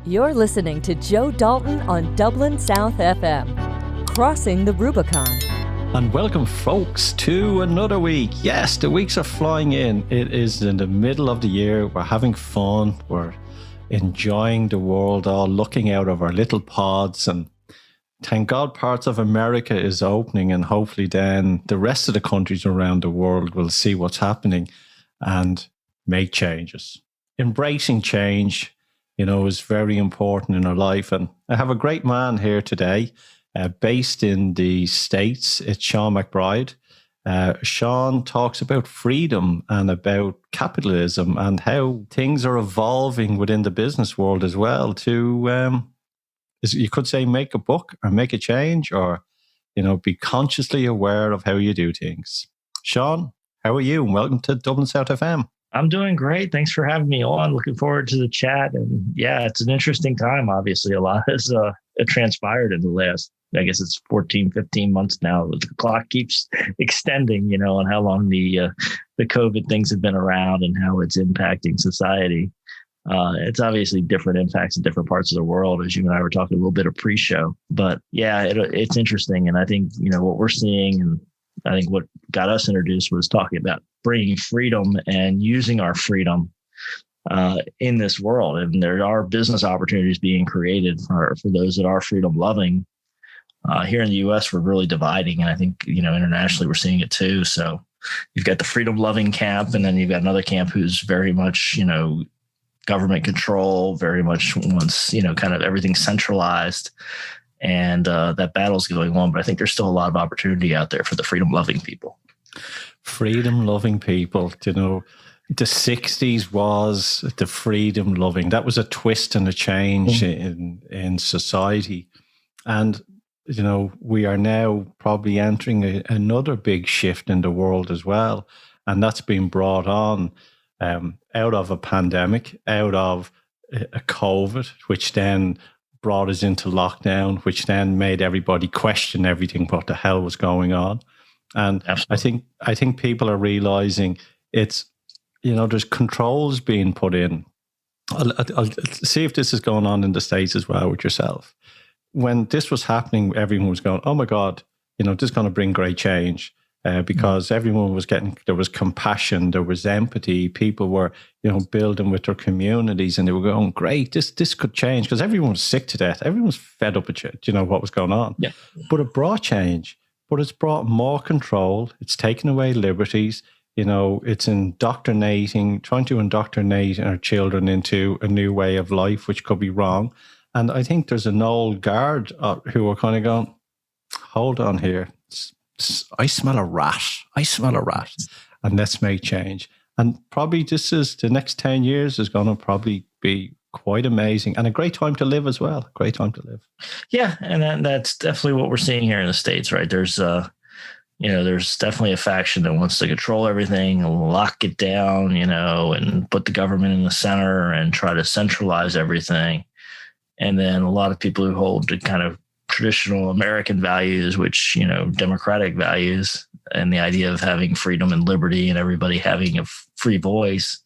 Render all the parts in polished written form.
You're listening to Joe Dalton on Dublin South FM, Crossing the Rubicon. And welcome, folks, to another week. Yes, the weeks are flying in. It is in the middle of the year. We're having fun. We're enjoying the world, all looking out of our little pods. And thank God parts of America is opening, and hopefully then the rest of the countries around the world will see what's happening and make changes. Embracing change, is very important in our life. And I have a great man here today, based in the States. It's Shawn McBride. Shawn talks about freedom and about capitalism and how things are evolving within the business world as well to, you could say, make a buck or make a change or, be consciously aware of how you do things. Shawn, how are you? And welcome to Dublin South FM. I'm doing great. Thanks for having me on. Looking forward to the chat. And yeah, it's an interesting time. Obviously, a lot has transpired in the last, I guess it's 14, 15 months now. The clock keeps extending, on how long the COVID things have been around and how it's impacting society. It's obviously different impacts in different parts of the world, as you and I were talking a little bit of pre-show. But yeah, it's interesting. And I think, what we're seeing, and I think what got us introduced was talking about bringing freedom and using our freedom in this world. And there are business opportunities being created for those that are freedom loving. Here in the U.S., we're really dividing. And I think, internationally, we're seeing it too. So you've got the freedom loving camp, and then you've got another camp who's very much, government control, very much wants, kind of everything centralized. And that battle's going on. But I think there's still a lot of opportunity out there for the freedom loving people. Freedom loving people, the 60s was the freedom loving. That was a twist and a change in society. And, we are now probably entering another big shift in the world as well. And that's been brought on out of a pandemic, out of a COVID, which then brought us into lockdown, which then made everybody question everything, what the hell was going on. And absolutely. I think people are realizing it's, there's controls being put in. I'll see if this is going on in the States as well with yourself. When this was happening, everyone was going, oh my God, this is going to bring great change. Because everyone was there was compassion, there was empathy. People were, building with their communities, and they were going, great, this could change, because everyone was sick to death. Everyone was fed up with it, what was going on. Yeah. But it brought change, but it's brought more control. It's taken away liberties. It's indoctrinating, trying to indoctrinate our children into a new way of life, which could be wrong. And I think there's an old guard who are kind of going, hold on here. I smell a rat. And let's make change. And probably the next 10 years is going to probably be quite amazing and a great time to live as well. Great time to live. Yeah. And that's definitely what we're seeing here in the States, right? There's, there's definitely a faction that wants to control everything and lock it down, and put the government in the center and try to centralize everything. And then a lot of people who hold the kind of traditional American values, which, democratic values, and the idea of having freedom and liberty and everybody having a free voice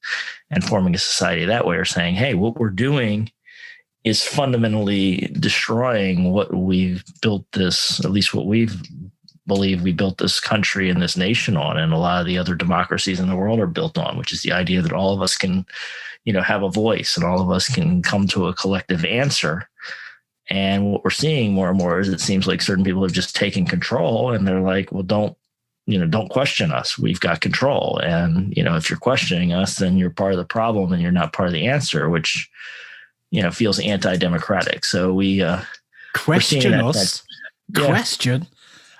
and forming a society that way, are saying, hey, what we're doing is fundamentally destroying what we've built this, at least what we've believed we built this country and this nation on, and a lot of the other democracies in the world are built on, which is the idea that all of us can, have a voice and all of us can come to a collective answer. And what we're seeing more and more is it seems like certain people have just taken control, and they're like, well, don't question us. We've got control. And, if you're questioning us, then you're part of the problem and you're not part of the answer, which, feels anti-democratic. So we question us. Question.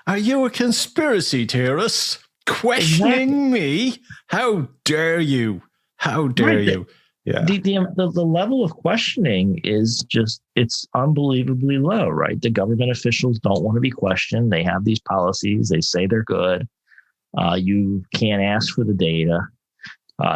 Are you a conspiracy theorist? Questioning me? How dare you? How dare you? Yeah. The level of questioning is just, it's unbelievably low, right? The government officials don't want to be questioned. They have these policies. They say they're good. You can't ask for the data.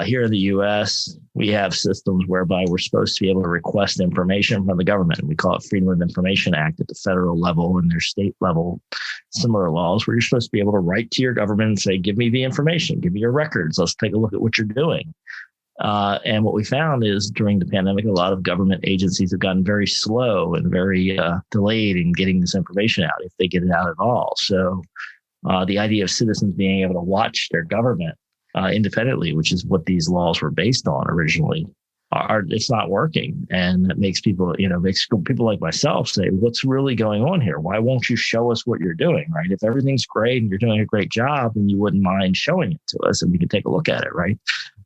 Here in the U.S., we have systems whereby we're supposed to be able to request information from the government. We call it Freedom of Information Act at the federal level, and there's state level similar laws where you're supposed to be able to write to your government and say, give me the information, give me your records. Let's take a look at what you're doing. And what we found is during the pandemic, a lot of government agencies have gotten very slow and very delayed in getting this information out, if they get it out at all. So the idea of citizens being able to watch their government independently, which is what these laws were based on originally, it's not working. And that makes people, makes people like myself say, what's really going on here? Why won't you show us what you're doing, right? If everything's great and you're doing a great job, then you wouldn't mind showing it to us and we can take a look at it, right?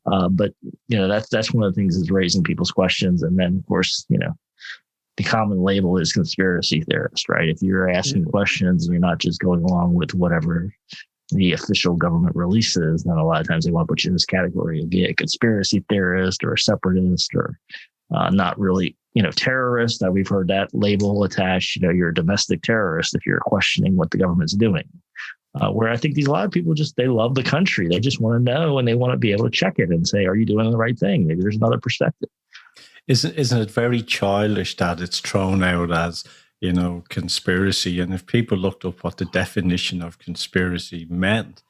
But that's one of the things is raising people's questions. And then, of course, the common label is conspiracy theorist, right? If you're asking questions and you're not just going along with whatever the official government releases, then a lot of times they want to put you in this category of being a conspiracy theorist or a separatist or not really, terrorist. That we've heard that label attached. You're a domestic terrorist if you're questioning what the government's doing. Where I think a lot of people they love the country. They just want to know and they want to be able to check it and say, are you doing the right thing? Maybe there's another perspective. Isn't it very childish that it's thrown out as, conspiracy? And if people looked up what the definition of conspiracy meant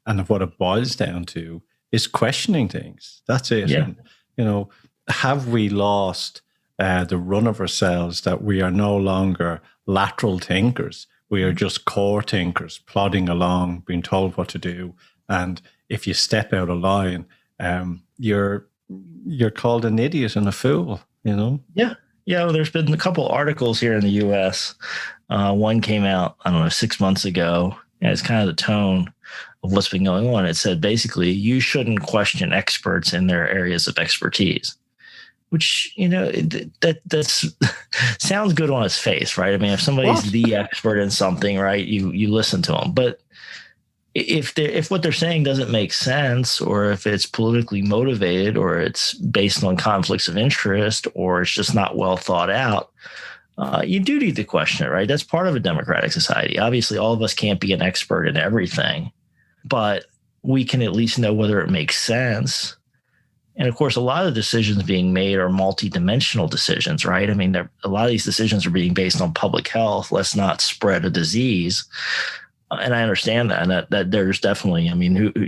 and what it boils down to is questioning things. That's it. Yeah. And, have we lost the run of ourselves that we are no longer lateral thinkers? We are just core thinkers, plodding along, being told what to do. And if you step out of line, you're called an idiot and a fool, Yeah. Yeah. Well, there's been a couple articles here in the U.S. One came out, 6 months ago. And it's kind of the tone of what's been going on. It said, basically, you shouldn't question experts in their areas of expertise, which, that's sounds good on its face, right? I mean, if somebody's the expert in something, right, you listen to them. But if what they're saying doesn't make sense, or if it's politically motivated, or it's based on conflicts of interest, or it's just not well thought out, you do need to question it, right? That's part of a democratic society. Obviously, all of us can't be an expert in everything, but we can at least know whether it makes sense. And of course, a lot of the decisions being made are multidimensional decisions, right? I mean, a lot of these decisions are being based on public health. Let's not spread a disease. And I understand that, and that there's definitely,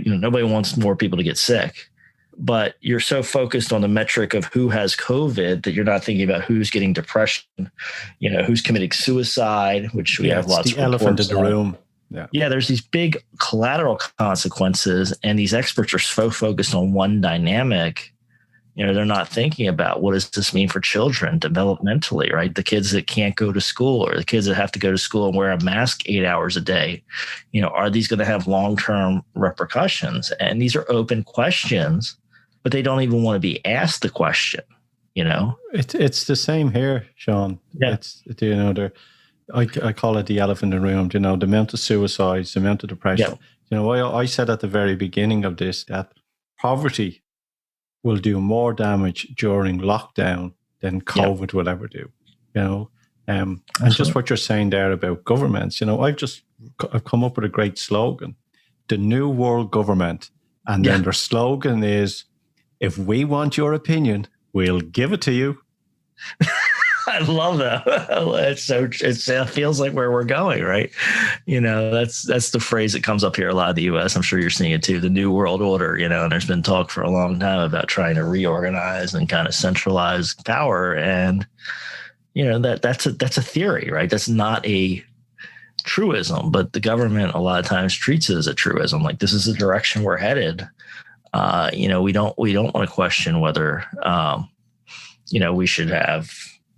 nobody wants more people to get sick, but you're so focused on the metric of who has COVID that you're not thinking about who's getting depression, who's committing suicide, which we have lots of reports. The elephant in the room. Yeah, there's these big collateral consequences, and these experts are so focused on one dynamic. They're not thinking about what does this mean for children developmentally, right? The kids that can't go to school, or the kids that have to go to school and wear a mask 8 hours a day. Are these going to have long-term repercussions? And these are open questions, but they don't even want to be asked the question. It's the same here, Shawn. Yeah. It's I call it the elephant in the room. The amount of suicides, the amount of depression. Yeah. I said at the very beginning of this that poverty will do more damage during lockdown than COVID will ever do. And just what you're saying there about governments. I've come up with a great slogan: the New World Government, and then their slogan is, "If we want your opinion, we'll give it to you." I love that. It feels like where we're going, right? That's the phrase that comes up here a lot in the U.S. I'm sure you're seeing it too. The New World Order, and there's been talk for a long time about trying to reorganize and kind of centralize power. And, that's a theory, right? That's not a truism, but the government a lot of times treats it as a truism. Like, this is the direction we're headed. We don't want to question whether, we should have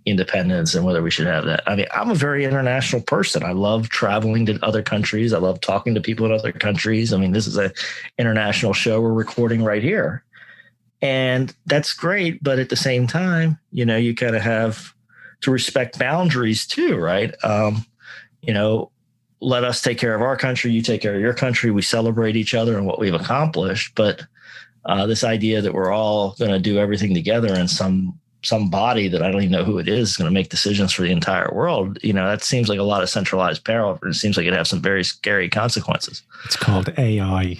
independence and whether we should have that. I mean, I'm a very international person. I love traveling to other countries. I love talking to people in other countries. I mean, this is an international show we're recording right here. And that's great. But at the same time, you kind of have to respect boundaries too, right? Let us take care of our country. You take care of your country. We celebrate each other and what we've accomplished. But this idea that we're all going to do everything together in some body that I don't even know who it is going to make decisions for the entire world. That seems like a lot of centralized power. It seems like it has some very scary consequences. It's called AI.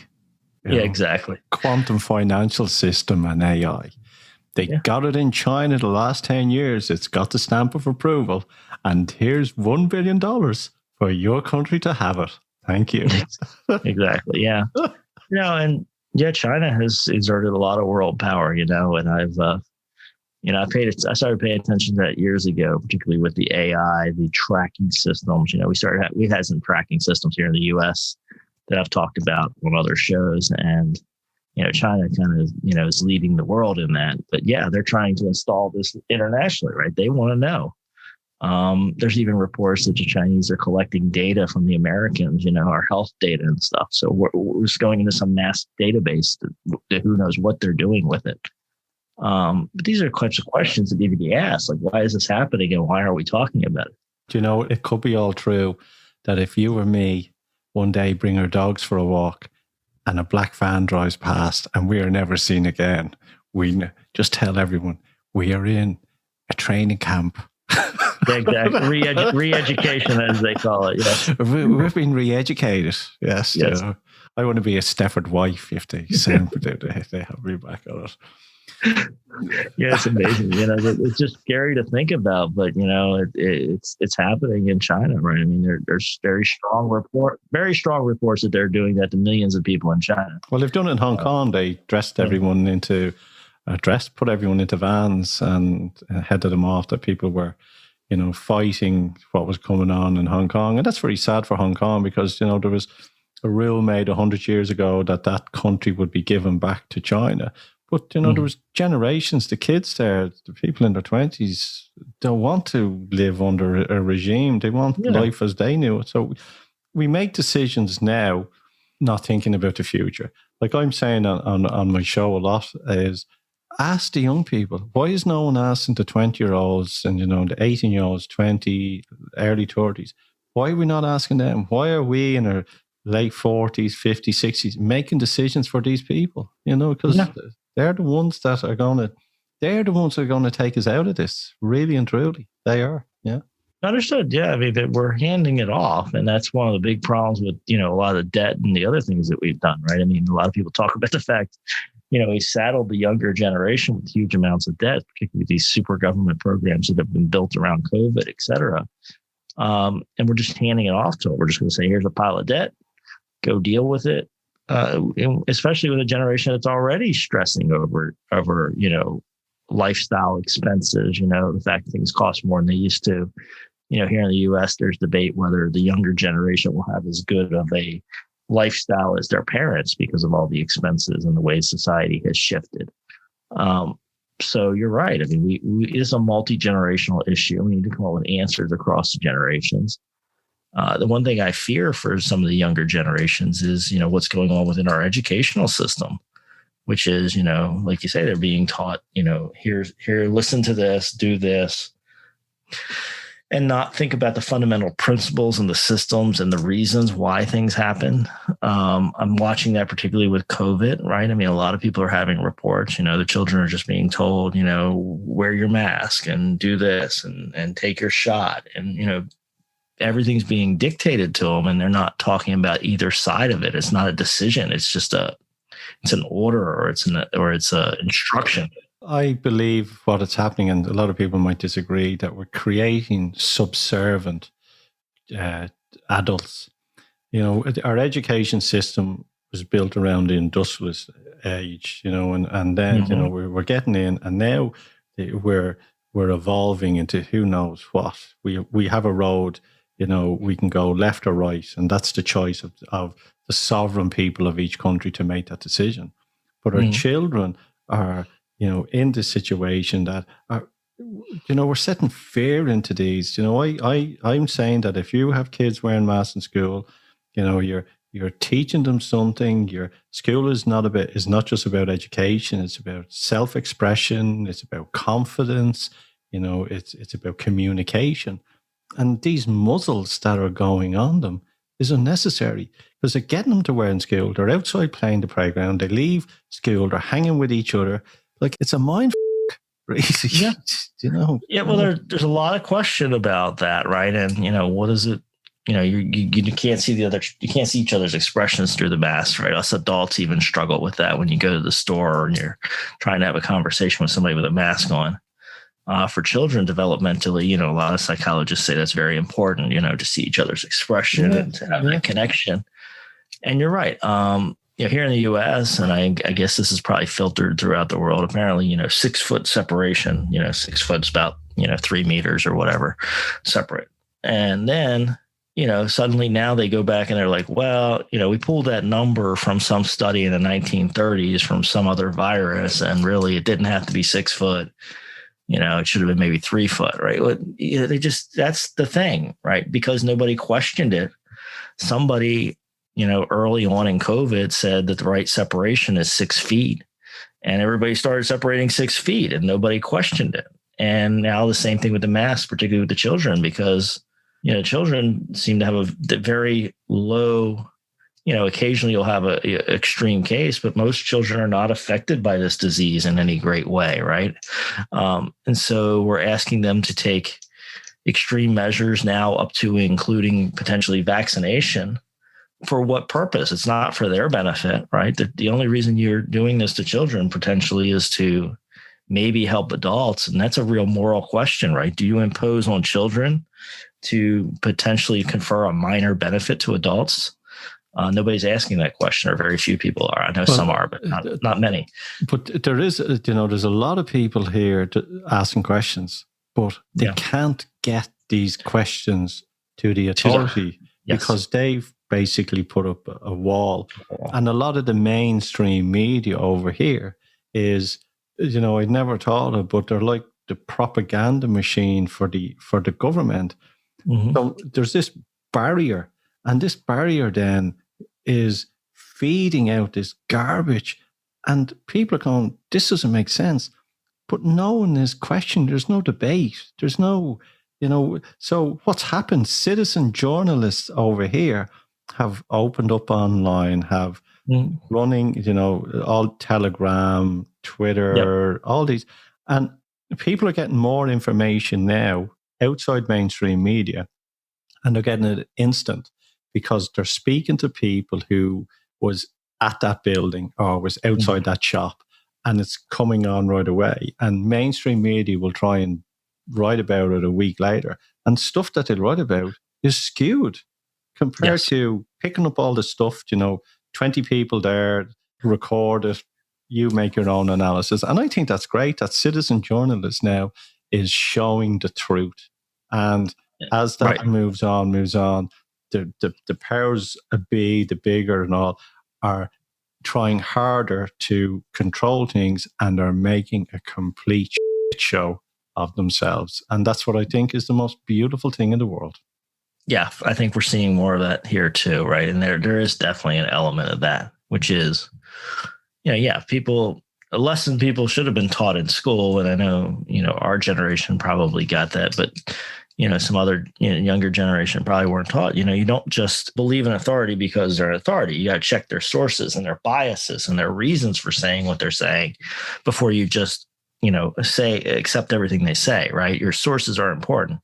Exactly. Quantum financial system and AI. They got it in China the last 10 years. It's got the stamp of approval. And here's $1 billion for your country to have it. Thank you. Exactly. Yeah. And Yeah, China has exerted a lot of world power, and I started paying attention to that years ago, particularly with the AI, the tracking systems. We had some tracking systems here in the U.S. that I've talked about on other shows, and China kind of is leading the world in that. But yeah, they're trying to install this internationally, right? They want to know. There's even reports that the Chinese are collecting data from the Americans, our health data and stuff. So we're just going into some mass database that who knows what they're doing with it. But these are types of questions that need to be asked, like, why is this happening and why are we talking about it? It could be all true that if you or me one day bring our dogs for a walk and a black van drives past and we are never seen again, we just tell everyone we are in a training camp. Exactly. Re-education, as they call it. Yeah. We've been re-educated. Yes. Yes. I want to be a Stefford wife if they have me back on it. Yeah, it's amazing. It's just scary to think about, but it's happening in China, right? I mean, there's very strong reports that they're doing that to millions of people in China. Well, they've done it in Hong Kong. They dressed everyone put everyone into vans and headed them off. That people were, fighting what was coming on in Hong Kong, and that's very sad for Hong Kong because there was a rule made 100 years ago that country would be given back to China. But, there was generations, the kids there, the people in their 20s, don't want to live under a regime. They want life as they knew it. So we make decisions now, not thinking about the future. Like I'm saying on my show a lot is, ask the young people. Why is no one asking the 20-year-olds and, the 18-year-olds, 20, early 30s? Why are we not asking them? Why are we in our late 40s, 50s, 60s making decisions for these people? Because... They're the ones that are going to take us out of this, really and truly. They are, yeah. Understood. Yeah, I mean, that we're handing it off, and that's one of the big problems with a lot of the debt and the other things that we've done, right? I mean, a lot of people talk about the fact, we saddled the younger generation with huge amounts of debt, particularly with these super government programs that have been built around COVID, et cetera. And we're just handing it off to them. We're just going to say, here's a pile of debt, go deal with it. Especially with a generation that's already stressing over lifestyle expenses, the fact that things cost more than they used to. Here in the U.S., there's debate whether the younger generation will have as good of a lifestyle as their parents because of all the expenses and the way society has shifted. So you're right. I mean, it's a multi-generational issue. We need to come up with answers across the generations. The one thing I fear for some of the younger generations is, what's going on within our educational system, which is, like you say, they're being taught, here, listen to this, do this, and not think about the fundamental principles and the systems and the reasons why things happen. I'm watching that particularly with COVID, right? I mean, a lot of people are having reports, the children are just being told, wear your mask and do this and take your shot. And, everything's being dictated to them, and they're not talking about either side of it. It's not a decision. It's just it's an order, or it's a instruction. I believe what is happening, and a lot of people might disagree, that we're creating subservient adults. Our education system was built around the industrialist age, and then, we're getting in, and now we're evolving into who knows what. We have a road. We can go left or right, and that's the choice of the sovereign people of each country to make that decision. But our children are, in this situation that are, we're setting fear into these. I'm saying that if you have kids wearing masks in school, you're teaching them something. Your school is not just about education. It's about self-expression. It's about confidence. It's about communication. And these muzzles that are going on them is unnecessary because they're getting them to wear in school. They're outside playing the playground. They leave school. They're hanging with each other. Like, it's a mind really. Yeah. Yeah. Well, there's a lot of question about that, right? And what is it? You can't see you can't see each other's expressions through the mask, right? Us adults even struggle with that when you go to the store and you're trying to have a conversation with somebody with a mask on. For children developmentally, a lot of psychologists say that's very important, to see each other's expression and to have that connection. And you're right. here in the U.S., and I guess this is probably filtered throughout the world. Apparently, 6 foot separation. 6 foot's about 3 meters or whatever separate, and then suddenly now they go back and they're like, well, we pulled that number from some study in the 1930s from some other virus, and really it didn't have to be 6 foot. It should have been maybe 3 foot, right? That's the thing, right? Because nobody questioned it. Somebody, early on in COVID said that the right separation is 6 feet, and everybody started separating 6 feet and nobody questioned it. And now the same thing with the masks, particularly with the children, because children seem to have a very low, occasionally you'll have a extreme case, but most children are not affected by this disease in any great way, right? And so we're asking them to take extreme measures now up to including potentially vaccination. For what purpose? It's not for their benefit, right? The only reason you're doing this to children potentially is to maybe help adults. And that's a real moral question, right? Do you impose on children to potentially confer a minor benefit to adults? Nobody's asking that question, or very few people are. I know some are, but not many. But there is, there's a lot of people here asking questions, but they can't get these questions to the authority because they've basically put up a wall. And a lot of the mainstream media over here is, I'd never thought of, but they're like the propaganda machine for the government. Mm-hmm. So there's this barrier, and this barrier then is feeding out this garbage, and people are going, this doesn't make sense. But no one is questioning. There's no debate. There's no, so what's happened? Citizen journalists over here have opened up online, have running, all Telegram, Twitter, all these, and people are getting more information now outside mainstream media, and they're getting it instant because they're speaking to people who was at that building or was outside that shop, and it's coming on right away. And mainstream media will try and write about it a week later, and stuff that they'll write about is skewed compared to picking up all the stuff, 20 people there, record it, you make your own analysis. And I think that's great that citizen journalists now is showing the truth. And as that moves on, the powers be, the bigger and all, are trying harder to control things and are making a complete show of themselves. And that's what I think is the most beautiful thing in the world. Yeah, I think we're seeing more of that here too, right? And there is definitely an element of that, which is, a lesson people should have been taught in school. And I know, our generation probably got that, but, some other younger generation probably weren't taught, you don't just believe in authority because they're an authority. You got to check their sources and their biases and their reasons for saying what they're saying before you just, accept everything they say, right? Your sources are important.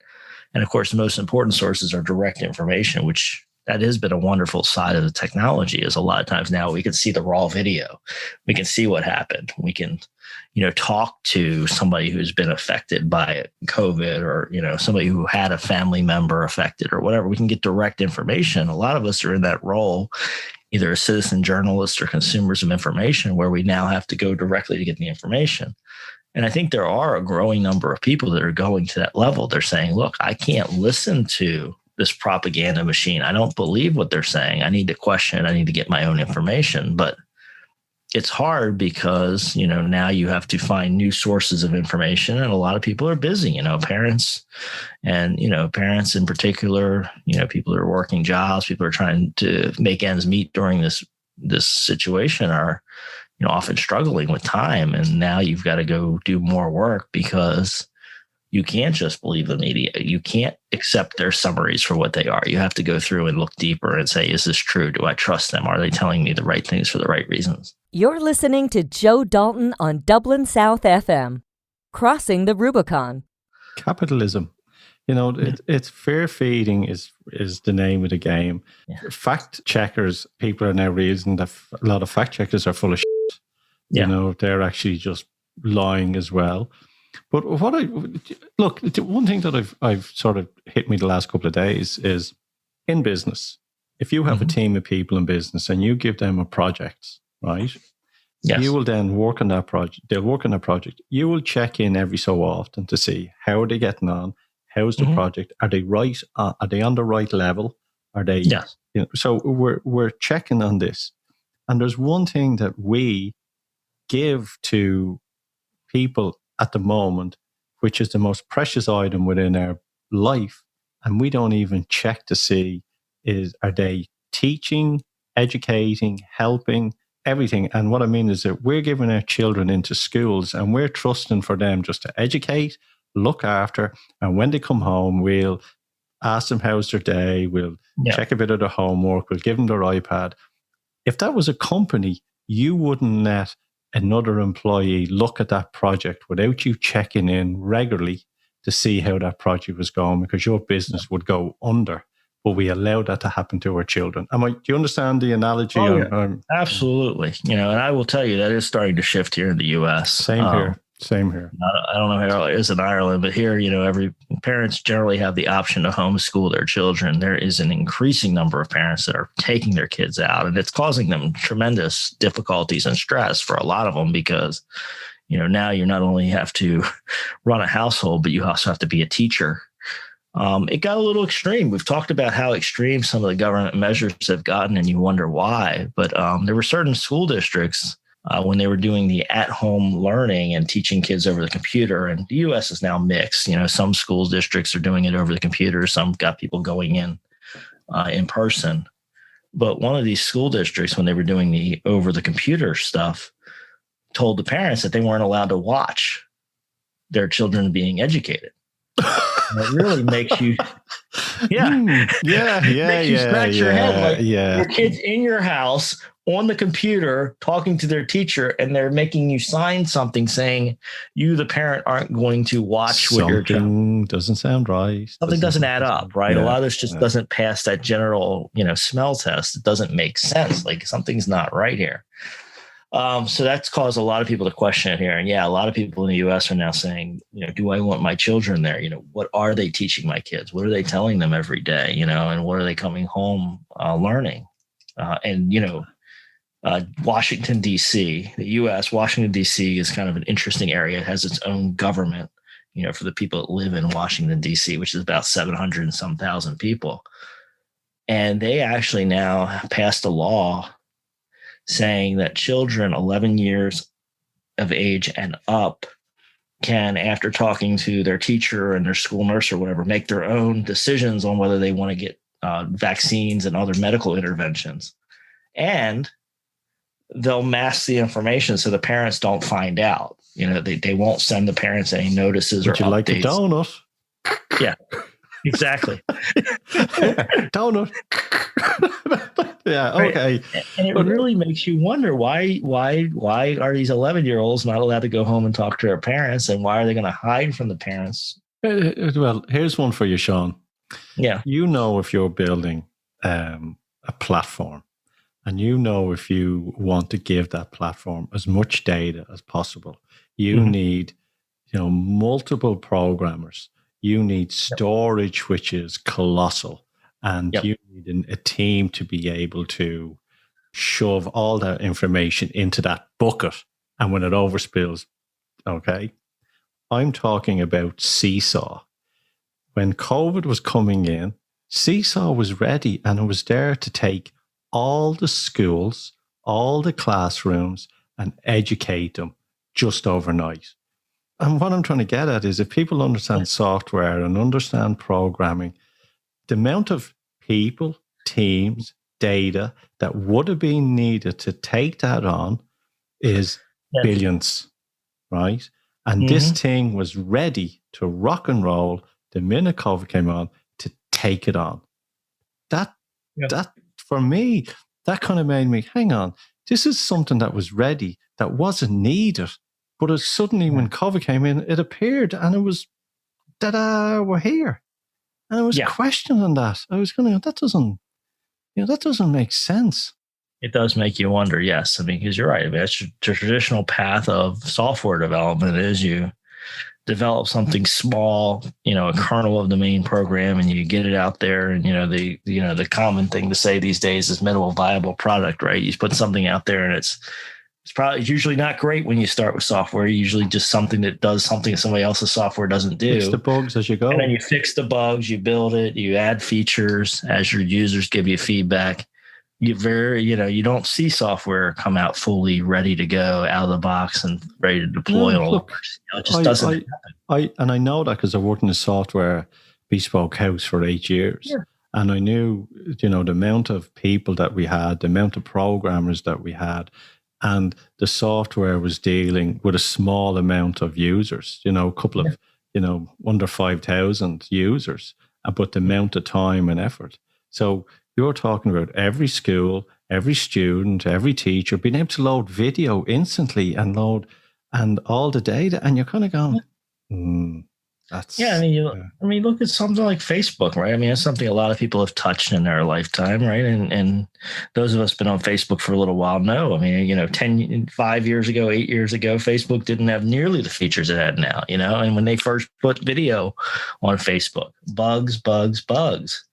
And of course, the most important sources are direct information, which that has been a wonderful side of the technology. Is a lot of times now we can see the raw video. We can see what happened. We can, talk to somebody who's been affected by COVID, or, somebody who had a family member affected or whatever. We can get direct information. A lot of us are in that role, either as citizen journalists or consumers of information, where we now have to go directly to get the information. And I think there are a growing number of people that are going to that level. They're saying, look, I can't listen to this propaganda machine. I don't believe what they're saying. I need to question it. I need to get my own information. But it's hard because, now you have to find new sources of information. And a lot of people are busy, parents and, parents in particular, people who are working jobs, people who are trying to make ends meet during this situation are, often struggling with time. And now you've got to go do more work because you can't just believe the media. You can't accept their summaries for what they are. You have to go through and look deeper and say, is this true? Do I trust them? Are they telling me the right things for the right reasons? You're listening to Joe Dalton on Dublin South FM, Crossing the Rubicon. Capitalism. It's fair feeding is the name of the game. Yeah. Fact checkers, people are now realizing that a lot of fact checkers are full of shit. Yeah. They're actually just lying as well. But the one thing that I've sort of hit me the last couple of days is in business, if you have a team of people in business and you give them a project, right? Yes. You will then work on that project. They'll work on that project. You will check in every so often to see how are they getting on. How's the project? Are they right? Are they on the right level? Are they? Yes. So we're checking on this. And there's one thing that we give to people at the moment, which is the most precious item within our life, and we don't even check to see are they teaching, educating, helping, everything. And what I mean is that we're giving our children into schools and we're trusting for them just to educate, look after, and when they come home, we'll ask them how's their day, we'll check a bit of their homework, we'll give them their iPad. If that was a company, you wouldn't let another employee look at that project without you checking in regularly to see how that project was going, because your business would go under. But we allow that to happen to our children. Do you understand the analogy? Oh, absolutely. And I will tell you that is starting to shift here in the U.S. Same here. I don't know how it is in Ireland, but here, every parents generally have the option to homeschool their children. There is an increasing number of parents that are taking their kids out, and it's causing them tremendous difficulties and stress for a lot of them because, now you not only have to run a household, but you also have to be a teacher. It got a little extreme. We've talked about how extreme some of the government measures have gotten, and you wonder why. But there were certain school districts when they were doing the at-home learning and teaching kids over the computer. And the U.S. is now mixed. Some school districts are doing it over the computer. Some got people going in person. But one of these school districts, when they were doing the over-the-computer stuff, told the parents that they weren't allowed to watch their children being educated. It really makes you, makes you scratch your head. Your kid's in your house on the computer talking to their teacher, and they're making you sign something saying you, the parent, aren't going to watch what your child. Doesn't sound right. Something doesn't add up, right? A lot of this just doesn't pass that general, smell test. It doesn't make sense. Like something's not right here. So that's caused a lot of people to question it here. And a lot of people in the U.S. are now saying, do I want my children there? What are they teaching my kids? What are they telling them every day? And what are they coming home learning? Washington, D.C., the U.S., Washington, D.C. is kind of an interesting area. It has its own government, for the people that live in Washington, D.C., which is about 700 and some thousand people. And they actually now passed a law saying that children 11 years of age and up can, after talking to their teacher and their school nurse or whatever, make their own decisions on whether they want to get vaccines and other medical interventions. And they'll mask the information so the parents don't find out. They won't send the parents any notices or updates. Like a donut? Yeah, exactly. Donut. Yeah, okay. And it really makes you wonder why are these 11-year-olds not allowed to go home and talk to their parents, and why are they going to hide from the parents? Well, here's one for you, Shawn. Yeah. If you're building a platform, and if you want to give that platform as much data as possible, you need, multiple programmers. You need storage, which is colossal. And you need a team to be able to shove all that information into that bucket. And when it overspills, okay, I'm talking about Seesaw. When COVID was coming in, Seesaw was ready, and it was there to take all the schools, all the classrooms, and educate them just overnight. And what I'm trying to get at is if people understand software and understand programming, the amount of people, teams, data that would have been needed to take that on is billions, right? And this thing was ready to rock and roll the minute COVID came on to take it on. That for me, that kind of made me, hang on, this is something that was ready, that wasn't needed. But suddenly when COVID came in, it appeared, and it was, we're here. And I was questioning that. I was going, that doesn't make sense. It does make you wonder, yes. I mean, because you're right. I mean, that's the traditional path of software development is you develop something small, a kernel of the main program, and you get it out there. And, the common thing to say these days is minimal viable product, right? You put something out there and it's usually not great when you start with software. Usually just something that does something somebody else's software doesn't do. Fix the bugs as you go. And then you fix the bugs, you build it, you add features as your users give you feedback. You don't see software come out fully ready to go out of the box and ready to deploy. It just doesn't happen. I know that because I worked in a software bespoke house for 8 years. Yeah. And I knew, the amount of people that we had, the amount of programmers that we had, and the software was dealing with a small amount of users, a couple of, under 5,000 users, but the amount of time and effort. So you're talking about every school, every student, every teacher being able to load video instantly and all the data, and you're kind of going, that's... Yeah, look at something like Facebook, right? I mean, it's something a lot of people have touched in their lifetime, right? And those of us been on Facebook for a little while know. I mean, 5 years ago, 8 years ago, Facebook didn't have nearly the features it had now, And when they first put video on Facebook, bugs.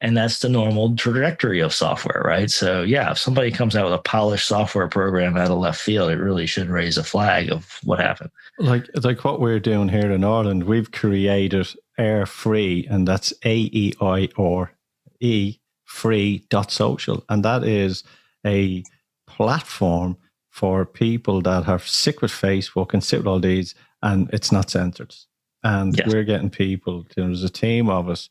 And that's the normal trajectory of software, right? So yeah, if somebody comes out with a polished software program out of left field, it really should raise a flag of what happened. Like what we're doing here in Ireland, we've created Air Free, and that's AEIRE free.social. And that is a platform for people that are sick with Facebook and sick with all these, and it's not censored. And we're getting people, there's a team of us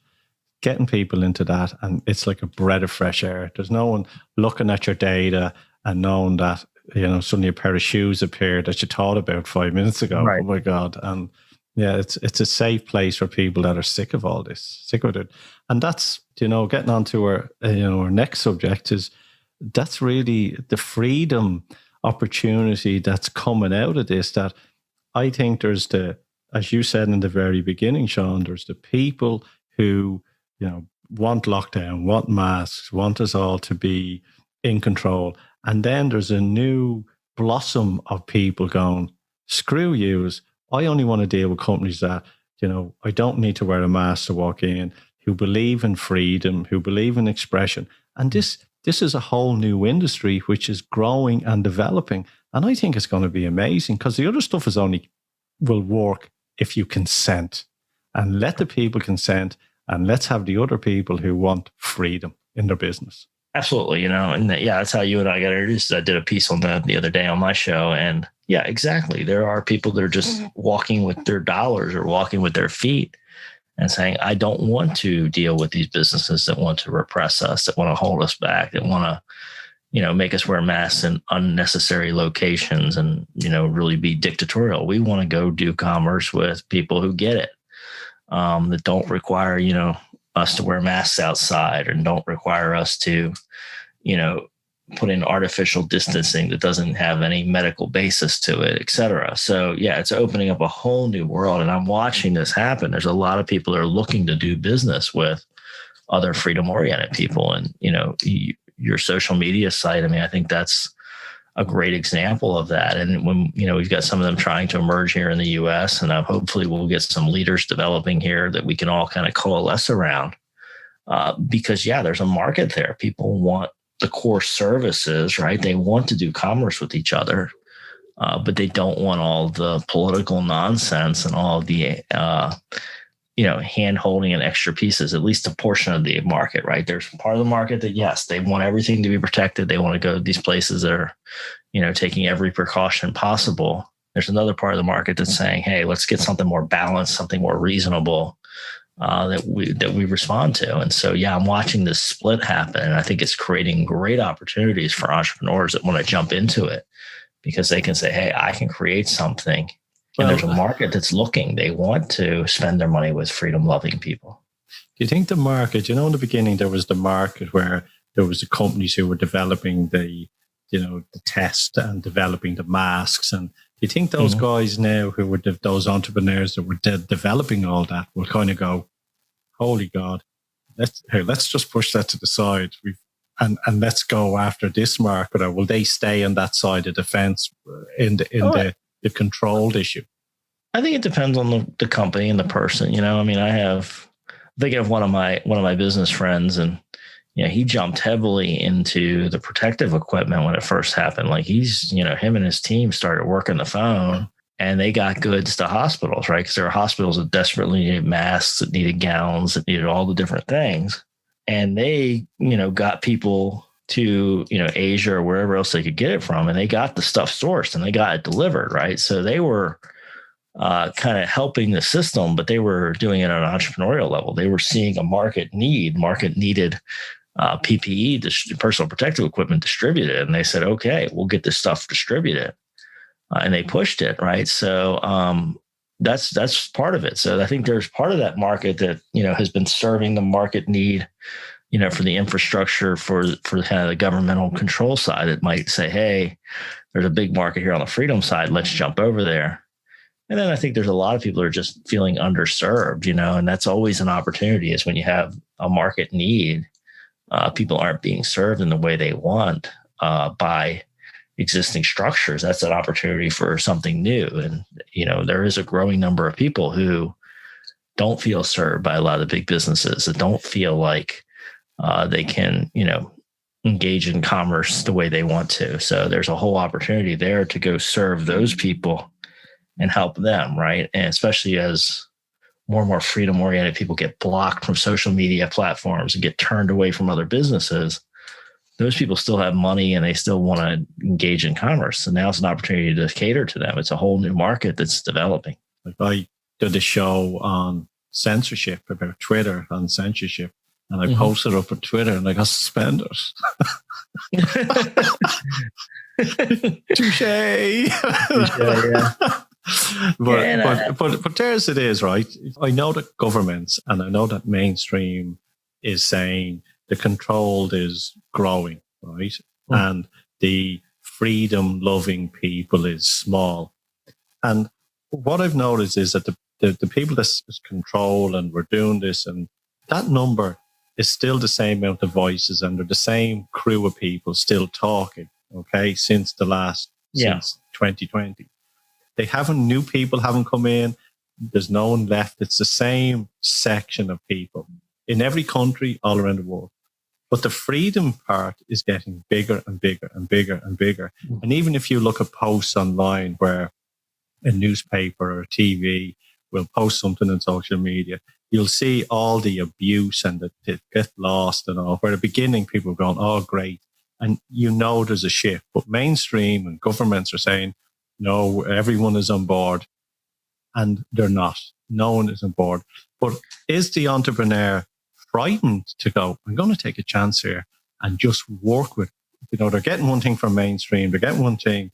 getting people into that, and it's like a breath of fresh air. There's no one looking at your data and knowing that, suddenly a pair of shoes appeared that you thought about 5 minutes ago. Right. Oh my God. And yeah, it's a safe place for people that are sick of all this, sick of it. And that's, getting on to our next subject is that's really the freedom opportunity that's coming out of this, that I think there's as you said in the very beginning, Shawn, there's the people who, want lockdown, want masks, want us all to be in control. And then there's a new blossom of people going, screw yous. I only want to deal with companies that, I don't need to wear a mask to walk in, who believe in freedom, who believe in expression. And this is a whole new industry which is growing and developing. And I think it's going to be amazing, because the other stuff will work if you consent, and let the people consent. And let's have the other people who want freedom in their business. Absolutely. That's how you and I got introduced. I did a piece on that the other day on my show. And yeah, exactly. There are people that are just walking with their dollars or walking with their feet and saying, I don't want to deal with these businesses that want to repress us, that want to hold us back, that want to, make us wear masks in unnecessary locations and, really be dictatorial. We want to go do commerce with people who get it. That don't require, us to wear masks outside, and don't require us to, put in artificial distancing that doesn't have any medical basis to it, et cetera. So yeah, it's opening up a whole new world, and I'm watching this happen. There's a lot of people that are looking to do business with other freedom-oriented people, and your social media site. I think that's a great example of that. And when, we've got some of them trying to emerge here in the US, and hopefully we'll get some leaders developing here that we can all kind of coalesce around, because there's a market there. People want the core services, right? They want to do commerce with each other, but they don't want all the political nonsense and all the, hand holding and extra pieces, at least a portion of the market, right? There's part of the market that, yes, they want everything to be protected. They want to go to these places that are, taking every precaution possible. There's another part of the market that's saying, hey, let's get something more balanced, something more reasonable that we respond to. And so, I'm watching this split happen, and I think it's creating great opportunities for entrepreneurs that want to jump into it, because they can say, hey, I can create something. And there's a market that's looking. They want to spend their money with freedom-loving people. Do you think the market, in the beginning, there was the market where there was the companies who were developing the test and developing the masks. And do you think those guys now who were those entrepreneurs that were developing all that will kind of go, holy God, let's just push that to the side and let's go after this market? Or will they stay on that side of the fence in the controlled issue? I think it depends on the company and the person. I mean, thinking of one of my business friends, and he jumped heavily into the protective equipment when it first happened. Like him and his team started working the phone, and they got goods to hospitals, right? Because there were hospitals that desperately needed masks, that needed gowns, that needed all the different things. And they, got people to, Asia or wherever else they could get it from. And they got the stuff sourced and they got it delivered, right? So they were kind of helping the system, but they were doing it on an entrepreneurial level. They were seeing a market needed PPE, personal protective equipment, distributed. And they said, okay, we'll get this stuff distributed. And they pushed it, right? So that's part of it. So I think there's part of that market that, has been serving the market need, for the infrastructure, for kind of the governmental control side. It might say, hey, there's a big market here on the freedom side. Let's jump over there. And then I think there's a lot of people who are just feeling underserved, and that's always an opportunity, is when you have a market need, people aren't being served in the way they want by existing structures. That's an opportunity for something new. And, there is a growing number of people who don't feel served by a lot of the big businesses, that don't feel like they can, engage in commerce the way they want to. So there's a whole opportunity there to go serve those people and help them, right? And especially as more and more freedom-oriented people get blocked from social media platforms and get turned away from other businesses, those people still have money and they still want to engage in commerce. So now it's an opportunity to cater to them. It's a whole new market that's developing. Like I did a show on censorship, about Twitter and censorship, and I posted up on Twitter and I got suspended. Touche. Yeah. But there's it is, right? I know that governments and I know that mainstream is saying the controlled is growing, right? And the freedom-loving people is small. And what I've noticed is that the people that's control and we're doing this, and that number is still the same amount of voices, and they're the same crew of people still talking, okay, since 2020. New people haven't come in. There's no one left. It's the same section of people in every country all around the world. But the freedom part is getting bigger and bigger and bigger and bigger. And even if you look at posts online where a newspaper or TV will post something on social media, you'll see all the abuse and that it get lost and all. Where at the beginning people are going, oh, great. And there's a shift. But mainstream and governments are saying, no, everyone is on board. And they're not. No one is on board. But is the entrepreneur frightened to go, I'm going to take a chance here and just work with, they're getting one thing from mainstream. They're getting one thing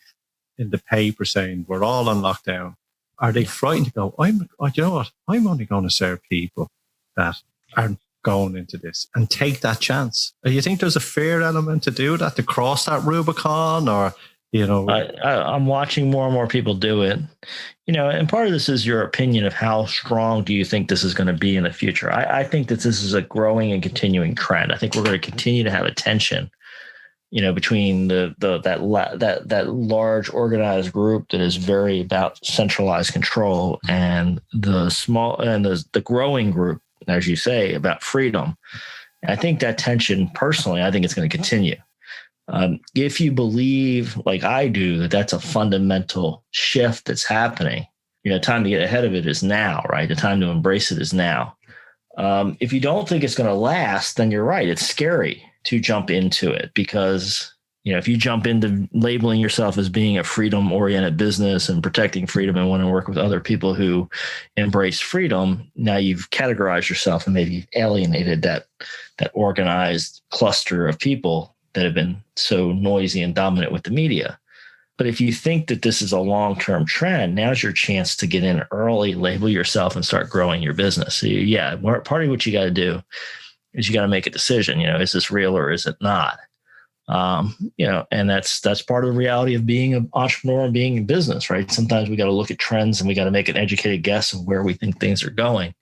in the paper saying we're all on lockdown. Are they frightened to go, you know what? I'm only going to serve people that aren't going into this and take that chance. Do you think there's a fear element to do that, to cross that Rubicon, or, I'm watching more and more people do it, and part of this is your opinion of how strong do you think this is going to be in the future. I think that this is a growing and continuing trend. I think we're going to continue to have a tension, between that large organized group that is very about centralized control and the small and the growing group, as you say, about freedom. And I think that tension, personally, I think it's going to continue. If you believe, like I do, that that's a fundamental shift that's happening, time to get ahead of it is now, right? The time to embrace it is now. If you don't think it's going to last, then you're right. It's scary to jump into it because, if you jump into labeling yourself as being a freedom-oriented business and protecting freedom and want to work with other people who embrace freedom, now you've categorized yourself and maybe alienated that organized cluster of people that have been so noisy and dominant with the media. But if you think that this is a long-term trend, now's your chance to get in early, label yourself, and start growing your business. So part of what you got to do is you got to make a decision. Is this real or is it not? And that's part of the reality of being an entrepreneur and being in business, right? Sometimes we got to look at trends and we got to make an educated guess of where we think things are going.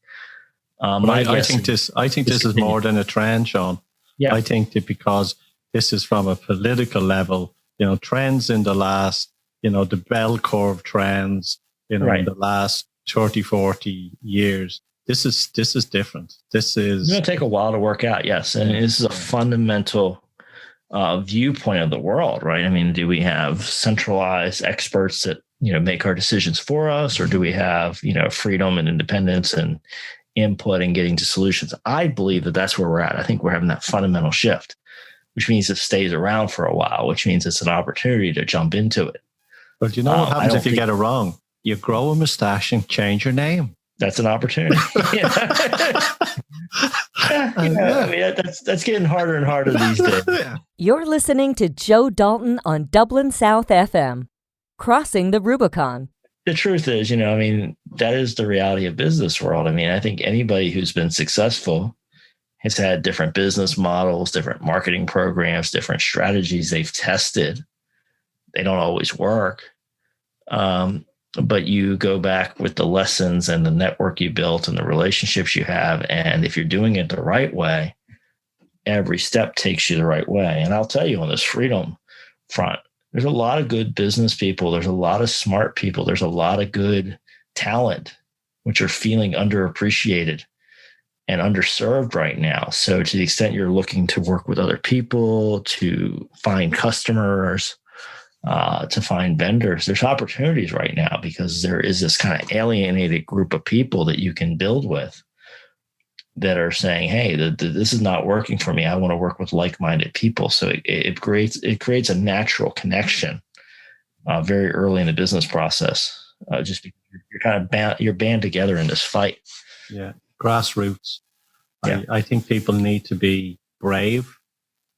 I think this is more than a trend, Shawn. Yeah. I think that because this is from a political level, trends in the last, the bell curve trends, right. in the last 30, 40 years. This is different. This is It's going to take a while to work out. Yes. And this is a fundamental viewpoint of the world, right? I mean, do we have centralized experts that, make our decisions for us, or do we have, freedom and independence and input and getting to solutions? I believe that that's where we're at. I think we're having that fundamental shift, which means it stays around for a while, which means it's an opportunity to jump into it. But you know what happens if you get it wrong? You grow a mustache and change your name. That's an opportunity. I mean, that's getting harder and harder these days. You're listening to Joe Dalton on Dublin South FM, Crossing the Rubicon. The truth is, that is the reality of business world. I mean, I think anybody who's been successful has had different business models, different marketing programs, different strategies they've tested. They don't always work. But you go back with the lessons and the network you built and the relationships you have. And if you're doing it the right way, every step takes you the right way. And I'll tell you, on this freedom front, there's a lot of good business people. There's a lot of smart people. There's a lot of good talent, which are feeling underappreciated and underserved right now. So to the extent you're looking to work with other people, to find customers, to find vendors, there's opportunities right now, because there is this kind of alienated group of people that you can build with that are saying, hey, this is not working for me. I want to work with like-minded people. So it creates a natural connection very early in the business process, just because you're kind of you're band together in this fight. Yeah, grassroots. Yeah. I think people need to be brave.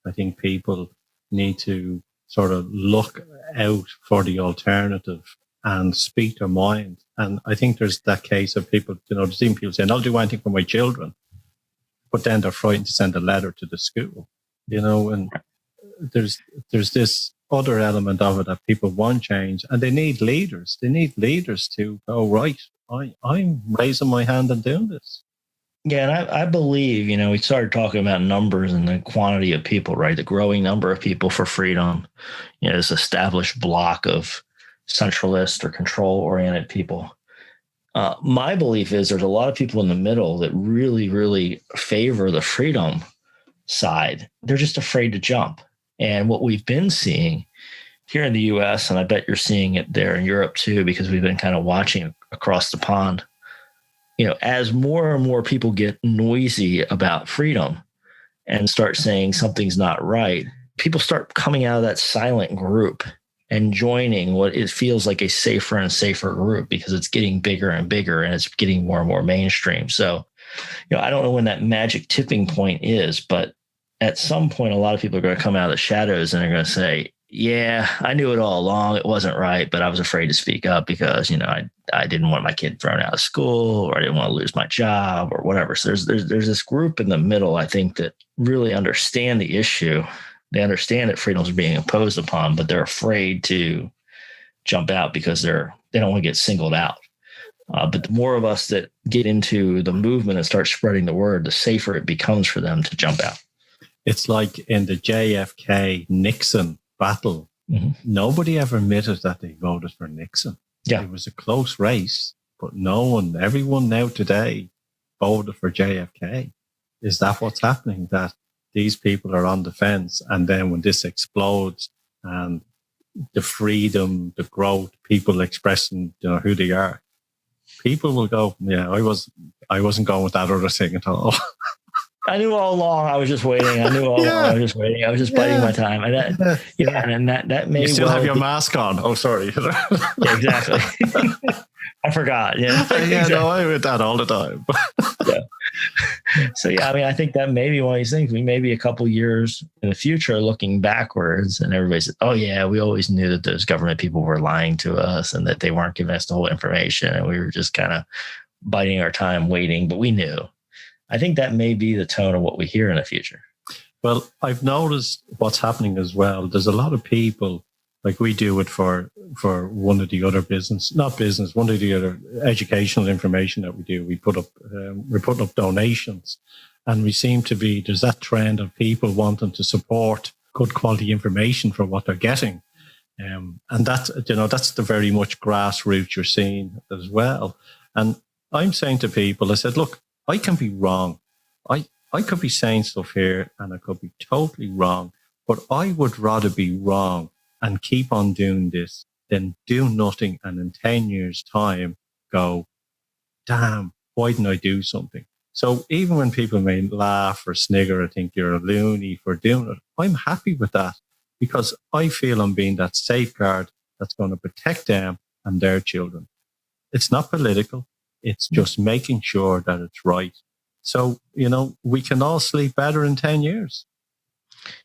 I think people need to sort of look out for the alternative and speak their mind. And I think there's that case of people, there's even people saying, I'll do anything for my children, but then they're frightened to send a letter to the school, and there's this other element of it that people want change, and they need leaders. They need leaders to go, right, I'm raising my hand and doing this. Yeah, and I believe, we started talking about numbers and the quantity of people, right? The growing number of people for freedom, this established block of centralist or control-oriented people. My belief is there's a lot of people in the middle that really, really favor the freedom side. They're just afraid to jump. And what we've been seeing here in the U.S., and I bet you're seeing it there in Europe too, because we've been kind of watching across the pond, as more and more people get noisy about freedom and start saying something's not right, people start coming out of that silent group and joining what it feels like a safer and safer group, because it's getting bigger and bigger and it's getting more and more mainstream. So, I don't know when that magic tipping point is, but at some point, a lot of people are going to come out of the shadows and they're going to say, yeah, I knew it all along. It wasn't right, but I was afraid to speak up because, I didn't want my kid thrown out of school, or I didn't want to lose my job or whatever. So there's this group in the middle, I think, that really understand the issue. They understand that freedoms are being imposed upon, but they're afraid to jump out because they don't want to get singled out. But the more of us that get into the movement and start spreading the word, the safer it becomes for them to jump out. It's like in the JFK-Nixon battle, nobody ever admitted that they voted for Nixon. Yeah. It was a close race, but everyone now today voted for JFK. Is that what's happening? That these people are on the fence, and then when this explodes and the freedom, the growth, people expressing who they are, people will go, yeah, I wasn't going with that other thing at all. I knew all along. I was just waiting. I was just waiting. I was just biding my time. And that may you still have your mask on. Oh, sorry. Yeah, exactly. I forgot. Yeah. Exactly. No, I do that all the time. Yeah. So I think that may be one of these things. We may be a couple years in the future looking backwards, and everybody says, "Oh yeah, we always knew that those government people were lying to us, and that they weren't giving us the whole information, and we were just kind of biding our time, waiting." But we knew. I think that may be the tone of what we hear in the future. Well, I've noticed what's happening as well. There's a lot of people, like we do it for one of the other one of the other educational information that we do. We put up, we're putting up donations, and we seem to be, there's that trend of people wanting to support good quality information for what they're getting. And that's, that's the very much grassroots you're seeing as well. And I'm saying to people, I said, look, I can be wrong. I could be saying stuff here and I could be totally wrong, but I would rather be wrong and keep on doing this than do nothing and in 10 years' time go, damn, why didn't I do something? So even when people may laugh or snigger or think you're a loony for doing it, I'm happy with that because I feel I'm being that safeguard that's going to protect them and their children. It's not political. It's just making sure that it's right. So, we can all sleep better in 10 years.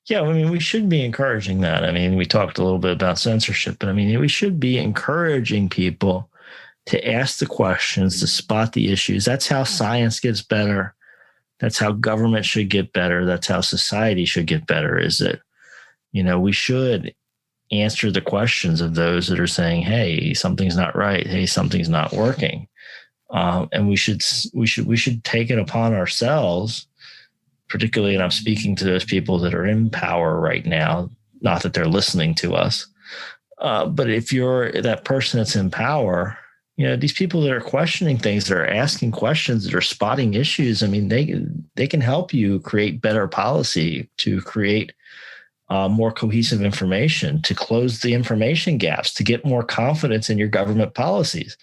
Yeah, I mean, we should be encouraging that. I mean, we talked a little bit about censorship, but I mean, we should be encouraging people to ask the questions, to spot the issues. That's how science gets better. That's how government should get better. That's how society should get better, is that, we should answer the questions of those that are saying, hey, something's not right. Hey, something's not working. And we should take it upon ourselves, particularly, and I'm speaking to those people that are in power right now, not that they're listening to us. But if you're that person that's in power, these people that are questioning things, that are asking questions, that are spotting issues, I mean, they can help you create better policy, to create more cohesive information, to close the information gaps, to get more confidence in your government policies.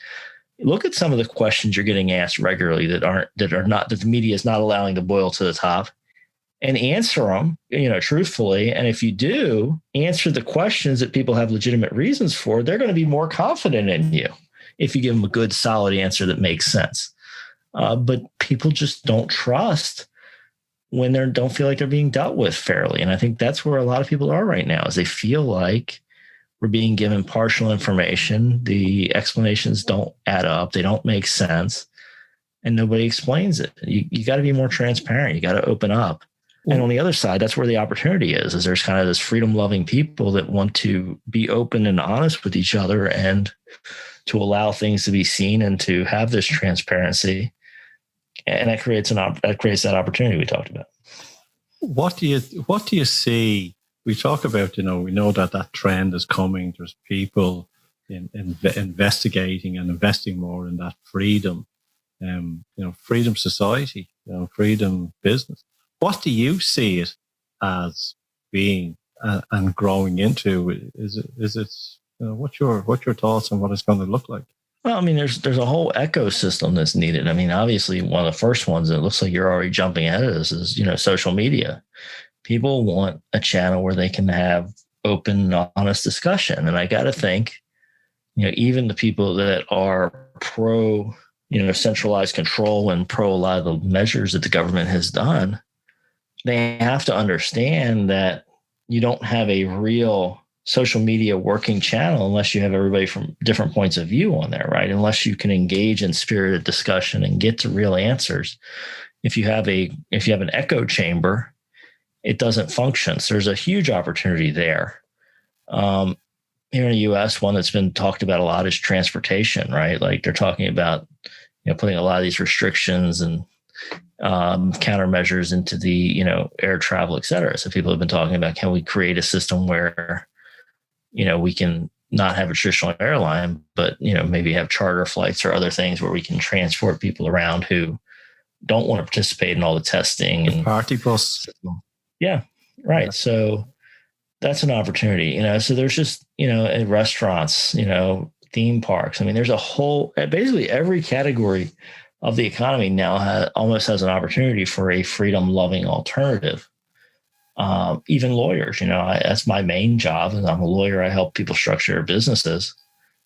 Look at some of the questions you're getting asked regularly that the media is not allowing to boil to the top, and answer them, truthfully. And if you do answer the questions that people have legitimate reasons for, they're going to be more confident in you if you give them a good, solid answer that makes sense. But people just don't trust when they don't feel like they're being dealt with fairly. And I think that's where a lot of people are right now, is they feel like we're being given partial information. The explanations don't add up. They don't make sense. And nobody explains it. You got to be more transparent. You got to open up. And on the other side, that's where the opportunity is there's kind of this freedom-loving people that want to be open and honest with each other and to allow things to be seen and to have this transparency. And that creates that opportunity we talked about. What do you see? We talk about, we know that trend is coming. There's people investigating and investing more in that freedom, freedom society, freedom business. What do you see it as being and growing into? Is it what's your thoughts on what it's going to look like? Well, I mean, there's a whole ecosystem that's needed. I mean, obviously, one of the first ones, and it looks like you're already jumping ahead of this, is social media. People want a channel where they can have open, honest discussion, and I got to think, even the people that are pro, centralized control and pro a lot of the measures that the government has done, they have to understand that you don't have a real social media working channel unless you have everybody from different points of view on there, right? Unless you can engage in spirited discussion and get to real answers. If you have an echo chamber, it doesn't function. So there's a huge opportunity there. Here in the U.S., one that's been talked about a lot is transportation, right? Like they're talking about, putting a lot of these restrictions and countermeasures into the, air travel, et cetera. So people have been talking about, can we create a system where, we can not have a traditional airline, but, maybe have charter flights or other things where we can transport people around who don't want to participate in all the testing and party bus. Yeah. Right. Yeah. So that's an opportunity, so there's just, in restaurants, theme parks. I mean, there's basically every category of the economy now almost has an opportunity for a freedom-loving alternative. Even lawyers, that's my main job. And I'm a lawyer. I help people structure their businesses.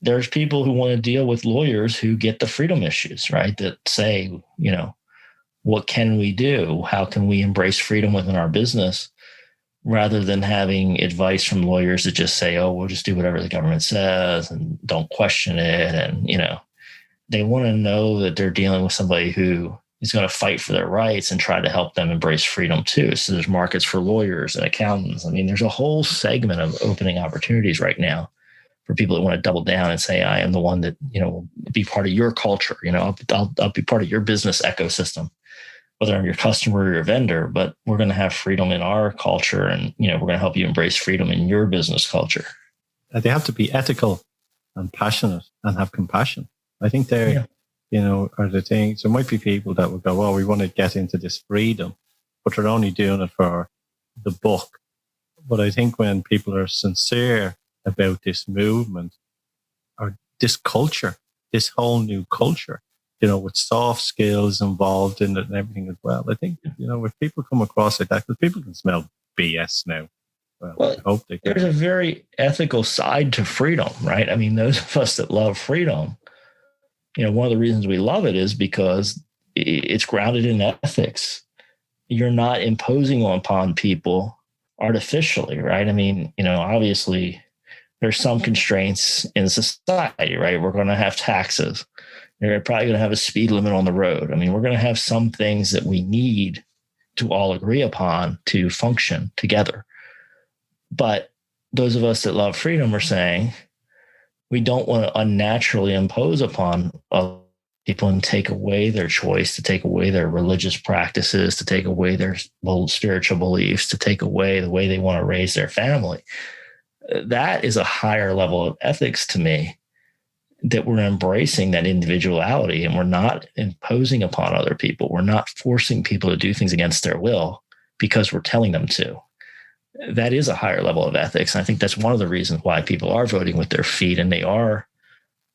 There's people who want to deal with lawyers who get the freedom issues, right? That say, what can we do? How can we embrace freedom within our business rather than having advice from lawyers that just say, oh, we'll just do whatever the government says and don't question it. And, they want to know that they're dealing with somebody who is going to fight for their rights and try to help them embrace freedom too. So there's markets for lawyers and accountants. I mean, there's a whole segment of opening opportunities right now for people that want to double down and say, I am the one that, will be part of your culture. I'll be part of your business ecosystem, whether I'm your customer or your vendor, but we're going to have freedom in our culture. And, we're going to help you embrace freedom in your business culture. They have to be ethical and passionate and have compassion. I think they're, are the things. There might be people that will go, "Oh, we want to get into this freedom," but they're only doing it for the buck. But I think when people are sincere about this movement or this culture, this whole new culture, with soft skills involved in it and everything as well, I think, if people come across like that, because people can smell BS now. Well, I hope they can. There's a very ethical side to freedom, right? I mean, those of us that love freedom, one of the reasons we love it is because it's grounded in ethics. You're not imposing upon people artificially, right? I mean, obviously there's some constraints in society, right? We're going to have taxes. You're probably going to have a speed limit on the road. I mean, we're going to have some things that we need to all agree upon to function together. But those of us that love freedom are saying we don't want to unnaturally impose upon other people and take away their choice, to take away their religious practices, to take away their spiritual beliefs, to take away the way they want to raise their family. That is a higher level of ethics to me, that we're embracing that individuality and we're not imposing upon other people. We're not forcing people to do things against their will because we're telling them to. That is a higher level of ethics. And I think that's one of the reasons why people are voting with their feet. And they are,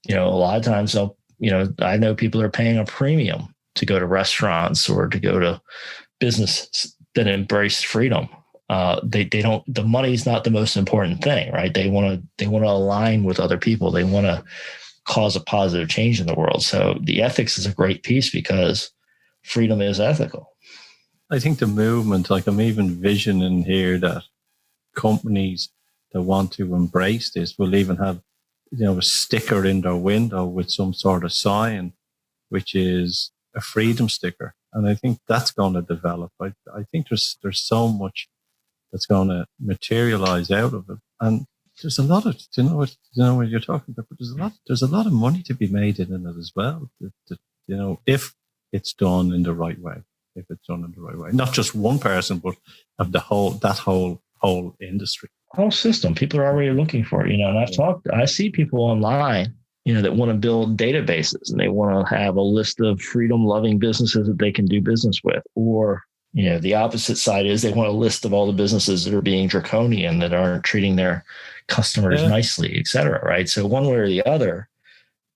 a lot of times I know people are paying a premium to go to restaurants or to go to businesses that embrace freedom. The money's not the most important thing, right? They want to align with other people. They want to cause a positive change in the world. So the ethics is a great piece because freedom is ethical. I think the movement, like I'm even visioning here that companies that want to embrace this will even have, a sticker in their window with some sort of sign, which is a freedom sticker. And I think that's going to develop. I think there's so much that's going to materialize out of it. And there's a lot of, what you're talking about, but there's a lot of money to be made in it as well. If it's done in the right way. If it's done in the right way, not just one person, but of that whole industry, whole system. People are already looking for it, and I see people online, that want to build databases and they want to have a list of freedom loving businesses that they can do business with. Or, the opposite side is they want a list of all the businesses that are being draconian, that aren't treating their customers nicely, et cetera. Right. So one way or the other,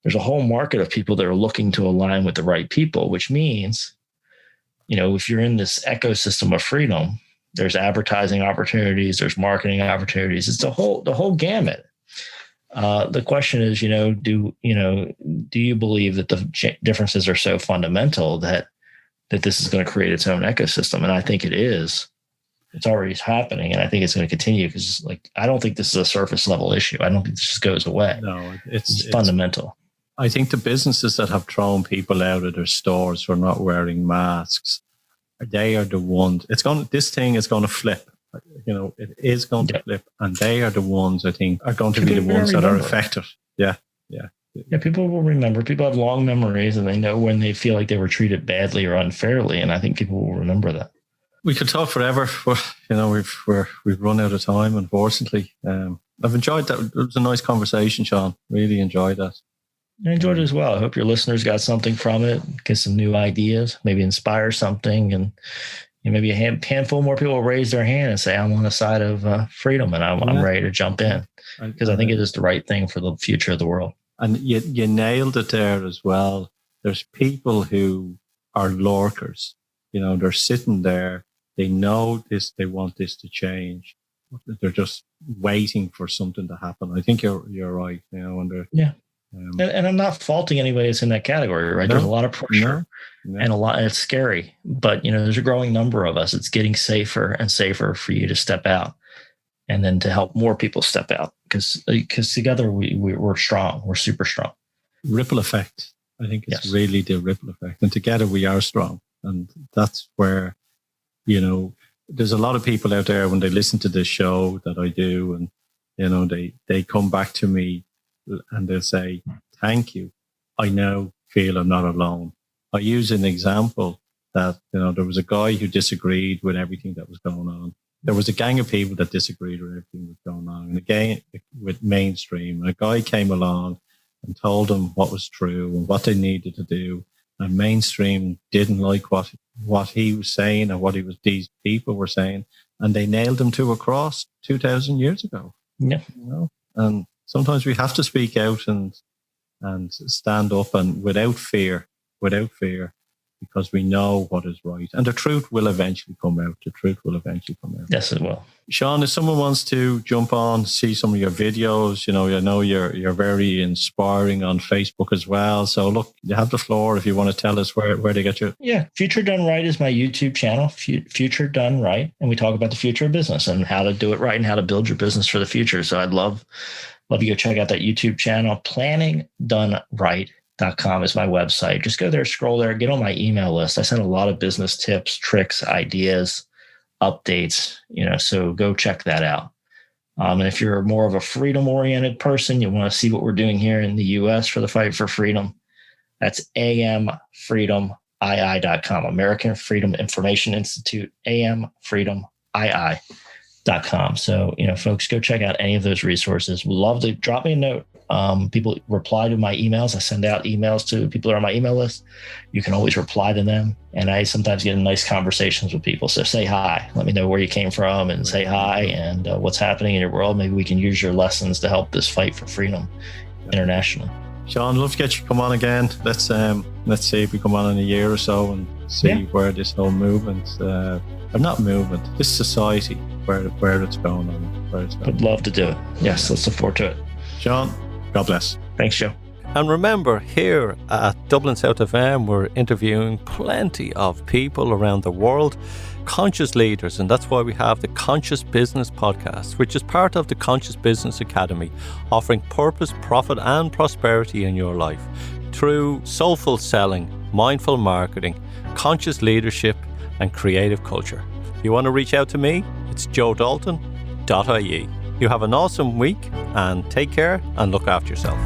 there's a whole market of people that are looking to align with the right people, which means, if you're in this ecosystem of freedom, there's advertising opportunities, there's marketing opportunities. It's the whole gamut. The question is, do you believe that the differences are so fundamental that this is going to create its own ecosystem? And I think it is. It's already happening, and I think it's going to continue because, I don't think this is a surface level issue. I don't think this just goes away. No, it's fundamental. I think the businesses that have thrown people out of their stores for not wearing masks, they are the ones. This thing is going to flip. It is going to flip, and they are the ones I think are going to be the ones that are affected. Yeah. People will remember. People have long memories, and they know when they feel like they were treated badly or unfairly, and I think people will remember that. We could talk forever, but we've run out of time, unfortunately. I've enjoyed that. It was a nice conversation, Shawn. Really enjoyed that. I enjoyed it as well. I hope your listeners got something from it, get some new ideas, maybe inspire something, and maybe a handful more people will raise their hand and say, I'm on the side of freedom and I'm ready to jump in, because I think it is the right thing for the future of the world. And you nailed it there as well. There's people who are lurkers. They're sitting there. They know this, they want this to change. They're just waiting for something to happen. I think you're right. And they're, and I'm not faulting anybody that's in that category, right? No, there's a lot of pressure and and it's scary, but there's a growing number of us. It's getting safer and safer for you to step out, and then to help more people step out, because together we're strong. We're super strong. Ripple effect. I think it's really the ripple effect, and together we are strong. And that's where, there's a lot of people out there when they listen to this show that I do, and they come back to me and they'll say, thank you. I now feel I'm not alone. I use an example that, there was a guy who disagreed with everything that was going on. There was a gang of people that disagreed with everything that was going on. And again, with mainstream, and a guy came along and told them what was true and what they needed to do. And mainstream didn't like what he was saying and these people were saying, and they nailed him to a cross 2,000 years ago. Yeah. And sometimes we have to speak out and stand up and without fear, because we know what is right. And the truth will eventually come out. Yes, it will. Shawn, if someone wants to jump on, see some of your videos, I know you're very inspiring on Facebook as well. So look, you have the floor if you want to tell us where they get you. Yeah. Future Done Right is my YouTube channel, Future Done Right. And we talk about the future of business and how to do it right and how to build your business for the future. So I'd love you to go check out that YouTube channel. PlanningDoneRight.com is my website. Just go there, scroll there, get on my email list. I send a lot of business tips, tricks, ideas, updates, so go check that out. And if you're more of a freedom-oriented person, you want to see what we're doing here in the U.S. for the fight for freedom, that's amfreedomii.com, American Freedom Information Institute, amfreedomii.com. So, folks, go check out any of those resources. We'd love to drop me a note. People reply to my emails. I send out emails to people that are on my email list. You can always reply to them. And I sometimes get in nice conversations with people. So say hi, let me know where you came from and say hi and what's happening in your world. Maybe we can use your lessons to help this fight for freedom internationally. Shawn, I'd love to get you to come on again. Let's see if we come on in a year or so and see where this whole movement, this society, where it's going on. Would love to do it. Yes, let's look forward to it. Shawn, God bless. Thanks, Joe. And remember, here at Dublin South FM, we're interviewing plenty of people around the world, conscious leaders, and that's why we have the Conscious Business Podcast, which is part of the Conscious Business Academy, offering purpose, profit, and prosperity in your life through soulful selling, mindful marketing, conscious leadership, and creative culture. If you want to reach out to me, it's joedalton.ie. You have an awesome week and take care and look after yourself.